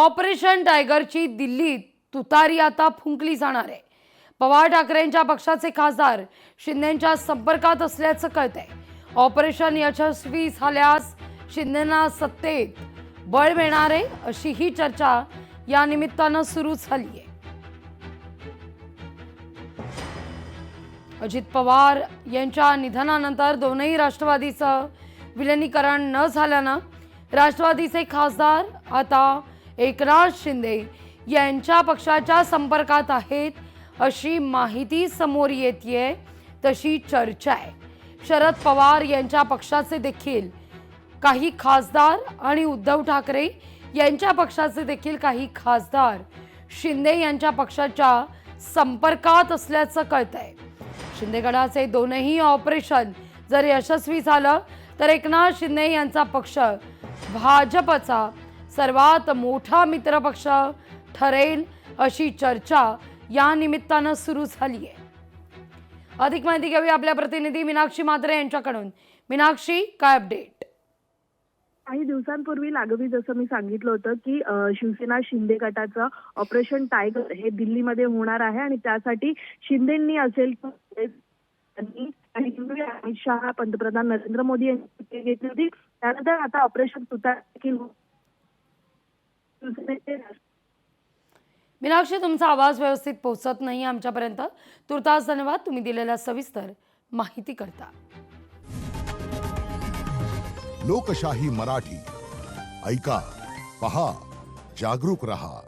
Operation टायगरची दिल्लीत तुतारी आता फुंकली जाणार आहे। पवार ठाकरेंच्या पक्षाचे खासदार शिंदेंच्या संपर्कात असल्याचं कळतंय। ऑपरेशन यशस्वी झाल्यास शिंदेंना सत्तेत बळ मिळणार आहे अशी ही चर्चा या निमित्तानं सुरू झाली आहे। अजित पवार यांच्या निधनानंतर दोनही राष्ट्रवादीचं विलीनीकरण न झाल्यानं राष्ट्रवादीचे खासदार आता एकनाथ शिंदे यांच्या पक्षाच्या संपर्कात आहेत अशी माहिती समोर येतेय, तशी चर्चा आहे। शरद पवार यांच्या पक्षाचे देखील काही खासदार आणि उद्धव ठाकरे यांच्या पक्षाचे देखील काही खासदार शिंदे यांच्या पक्षाच्या संपर्कात असल्याचं कळतंय। शिंदे गटाचे दोनही ऑपरेशन जर यशस्वी झालं तर एकनाथ शिंदे यांचा पक्ष भाजपचा सर्वात मोठा मित्रपक्ष ठरेल अशी चर्चा या निमित्तानं सुरू झाली आहे। अधिक माहिती घेऊया आपल्या प्रतिनिधी मीनाक्षी म्हात्रे यांच्याकडून। मीनाक्षी, काय अपडेट? काही दिवसांपूर्वी लागवी जसं मी सांगितलं होतं की शिवसेना शिंदे गटाचं ऑपरेशन टायगर हे दिल्लीमध्ये होणार आहे आणि त्यासाठी शिंदेंनी असेल अमित शहा, पंतप्रधान नरेंद्र मोदी यांनी घेतली होती। त्यानंतर आता ऑपरेशन तुतारी। मीनाक्षी, तुमचा आवाज व्यवस्थित पोहोचत नाही आमच्यापर्यंत। तुर्तास धन्यवाद तुम्ही दिलेल्या सविस्तर माहिती करता। लोकशाही मराठी ऐका, पहा, जागरूक रहा।